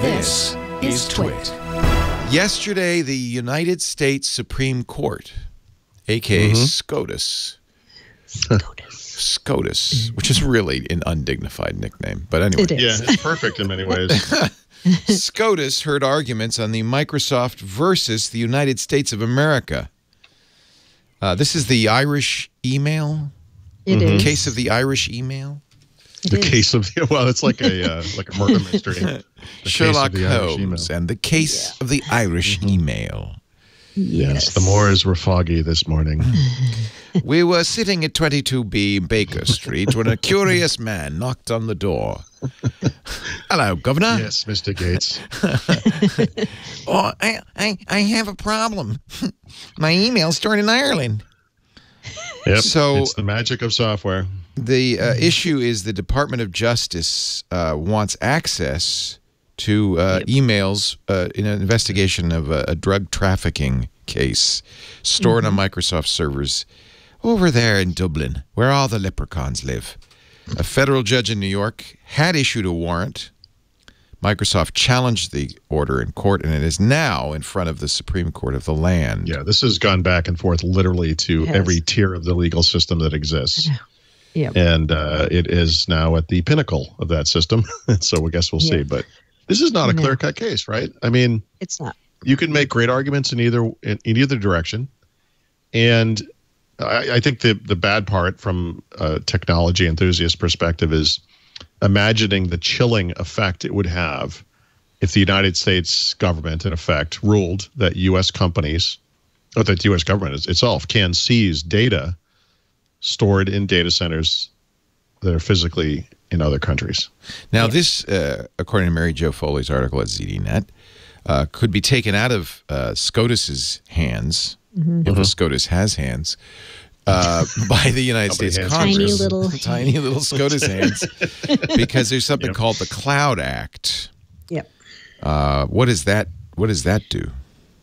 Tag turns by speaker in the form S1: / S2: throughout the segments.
S1: This is Twit.
S2: Yesterday, the United States Supreme Court, a.k.a. SCOTUS, which is really an undignified nickname. But anyway.
S1: It is.
S3: Yeah, it's perfect in many ways.
S2: SCOTUS heard arguments on the Microsoft versus the United States of America. This is the Irish email?
S1: It is.
S2: Case of the Irish email?
S3: The case of the, well, it's like a murder mystery. The
S2: Sherlock
S3: case of the Irish
S2: Holmes
S3: email.
S2: and the case of the Irish email.
S3: Yes, the moors were foggy this morning.
S2: We were sitting at 22B Baker Street when a curious man knocked on the door. Hello, Governor.
S3: Yes, Mr. Gates.
S2: Oh, I have a problem. My email's stored in Ireland.
S3: Yep,
S2: So-
S3: it's the magic of software.
S2: The issue is the Department of Justice wants access to emails in an investigation of a drug trafficking case stored on Microsoft servers over there in Dublin, where all the leprechauns live. A federal judge in New York had issued a warrant. Microsoft challenged the order in court, and it is now in front of the Supreme Court of the land.
S3: Yeah, this has gone back and forth literally to every tier of the legal system that exists.
S1: Yep.
S3: And it is now at the pinnacle of that system. So I guess we'll see. But this is not a clear-cut case, right? I mean,
S1: It's not.
S3: you can make great arguments in either direction. And I think the bad part from a technology enthusiast perspective is imagining the chilling effect it would have if the United States government, in effect, ruled that U.S. companies, or that the U.S. government itself can seize data stored in data centers that are physically in other countries.
S2: Now, this, according to Mary Jo Foley's article at ZDNet, could be taken out of SCOTUS's hands, if a SCOTUS has hands, by the United States
S3: has
S2: Congress.
S1: Tiny
S2: little SCOTUS hands, because there's something called the Cloud Act.
S1: Yep.
S2: What does that do?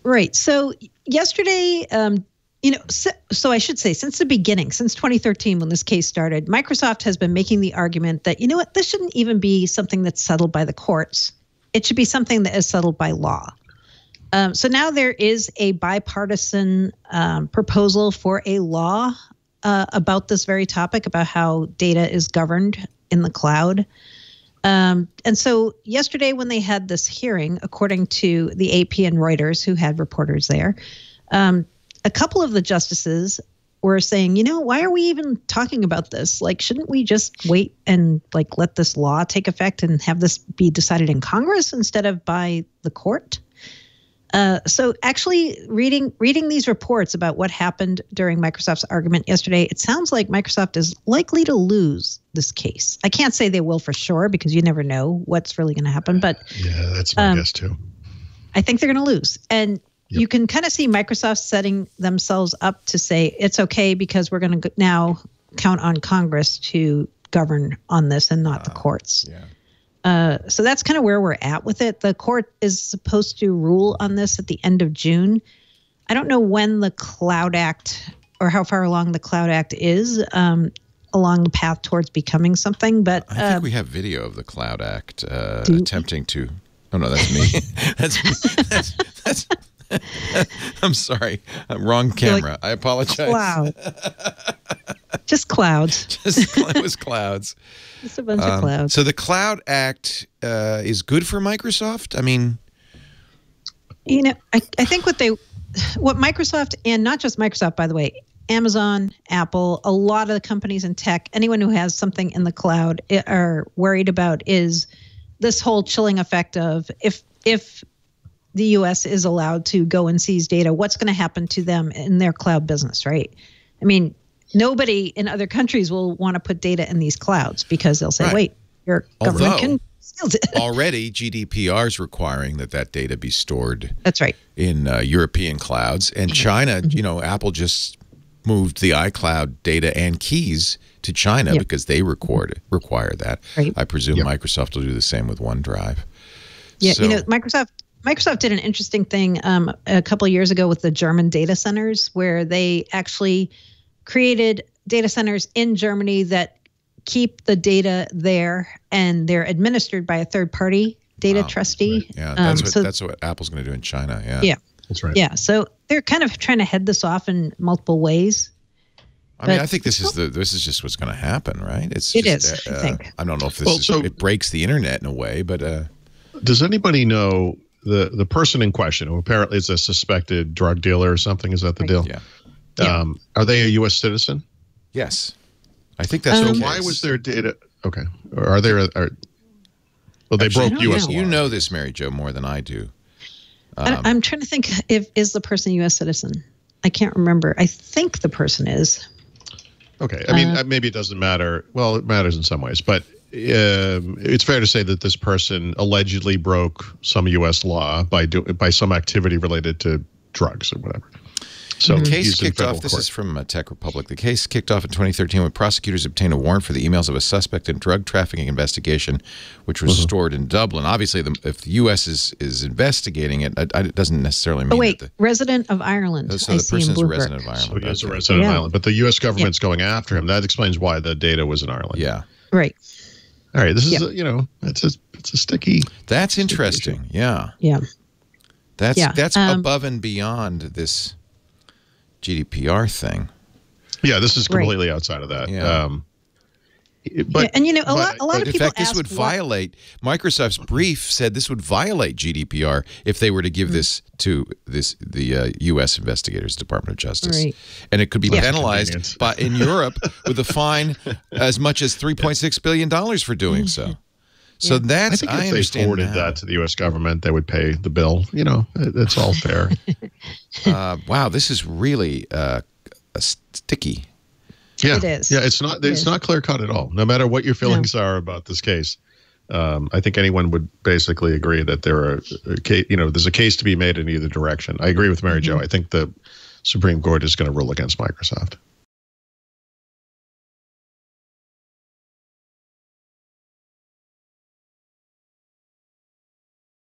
S1: Right. So yesterday, so I should say, since the beginning, since 2013, when this case started, Microsoft has been making the argument that, this shouldn't even be something that's settled by the courts. It should be something that is settled by law. So now there is a bipartisan proposal for a law about this very topic, about how data is governed in the cloud. And so yesterday when they had this hearing, according to the AP and Reuters, who had reporters there, a couple of the justices were saying, why are we even talking about this? Like, shouldn't we just wait and let this law take effect and have this be decided in Congress instead of by the court? So actually reading these reports about what happened during Microsoft's argument yesterday, it sounds like Microsoft is likely to lose this case. I can't say they will for sure because you never know what's really going to happen. But
S3: Yeah, that's my guess too.
S1: I think they're going to lose. And you can kind of see Microsoft setting themselves up to say it's okay because we're going to now count on Congress to govern on this and not the courts. So that's kind of where we're at with it. The court is supposed to rule on this at the end of June. I don't know when the Cloud Act or how far along the Cloud Act is along the path towards becoming something. But
S2: I think we have video of the Cloud Act attempting to. Oh no, that's me. that's I'm sorry. Wrong camera. I apologize.
S1: Cloud. Just clouds.
S2: It was clouds.
S1: Just a bunch of clouds.
S2: So the Cloud Act is good for Microsoft? I mean...
S1: I think what Microsoft, and not just Microsoft, by the way, Amazon, Apple, a lot of the companies in tech, anyone who has something in the cloud are worried about is this whole chilling effect of if the U.S. is allowed to go and seize data, what's going to happen to them in their cloud business, right? I mean, nobody in other countries will want to put data in these clouds because they'll say, wait, your government can steal it.
S2: Already, GDPR is requiring that data be stored
S1: That's right.
S2: in European clouds. And China, Apple just moved the iCloud data and keys to China because they require that.
S1: Right.
S2: I presume Microsoft will do the same with OneDrive.
S1: Yeah,
S2: So,
S1: Microsoft did an interesting thing a couple of years ago with the German data centers where they actually created data centers in Germany that keep the data there and they're administered by a third party data
S2: Wow.
S1: trustee.
S2: Yeah,
S1: so
S2: that's what Apple's going to do in China. Yeah.
S1: Yeah.
S3: That's right.
S1: Yeah, so they're kind of trying to head this off in multiple ways.
S2: I mean,
S1: But
S2: I think this is just what's going to happen, right?
S1: It
S2: just,
S1: is, I think.
S2: I don't know if this
S3: Well,
S2: it breaks the internet in a way, but
S3: Does anybody know the person in question, who apparently is a suspected drug dealer or something? Is that the deal?
S2: yeah.
S3: Are they a U.S. citizen?
S2: Yes. I think that's
S3: So
S2: the
S3: why
S2: case.
S3: was their data? Okay. Or are they? Well, they
S2: Actually,
S3: broke U.S. law.
S2: You know this, Mary Jo, more than I do.
S1: I'm trying to think is the person a U.S. citizen? I can't remember. I think the person is.
S3: Okay. I mean, maybe it doesn't matter. Well, it matters in some ways, but it's fair to say that this person allegedly broke some U.S. law by some activity related to drugs or whatever. So
S2: The case
S3: he's in
S2: kicked off,
S3: federal
S2: this
S3: court.
S2: is from Tech Republic. The case kicked off in 2013 when prosecutors obtained a warrant for the emails of a suspect in drug trafficking investigation, which was stored in Dublin. Obviously, if the U.S. is investigating it, it doesn't necessarily mean
S1: Oh, wait,
S2: that
S1: resident of Ireland.
S2: so
S1: I
S2: the
S1: see in
S2: person is a
S1: Bloomberg.
S2: resident of Ireland.
S3: So he is a
S2: Okay.
S3: resident of
S1: Yeah.
S3: Ireland, but the U.S. government's going after him. That explains why the data was in Ireland.
S2: Yeah.
S1: Right.
S3: All right. This is it's a sticky.
S2: That's interesting. Yeah.
S1: Yeah.
S2: That's above and beyond this GDPR thing.
S3: Yeah, this is
S1: Right.
S3: completely outside of that.
S2: Yeah.
S3: But
S1: Yeah, and a lot
S2: But
S1: of
S2: in
S1: people
S2: fact, this
S1: ask
S2: would
S1: what-
S2: violate. Microsoft's brief said this would violate GDPR if they were to give this to the U.S. investigators, Department of Justice,
S1: Right.
S2: and it could be
S1: Yeah.
S2: penalized in Europe with a fine as much as $3.6 billion for doing so. So
S3: I
S2: that's
S3: think
S2: I
S3: if they
S2: understand
S3: forwarded
S2: now.
S3: that to the U.S. government, they would pay the bill. It's all fair.
S2: Wow, this is really sticky.
S3: Yeah,
S1: It is.
S3: Yeah, it's not clear cut at all. No matter what your feelings are about this case, I think anyone would basically agree that there's a case to be made in either direction. I agree with Mary Jo. I think the Supreme Court is going to rule against Microsoft.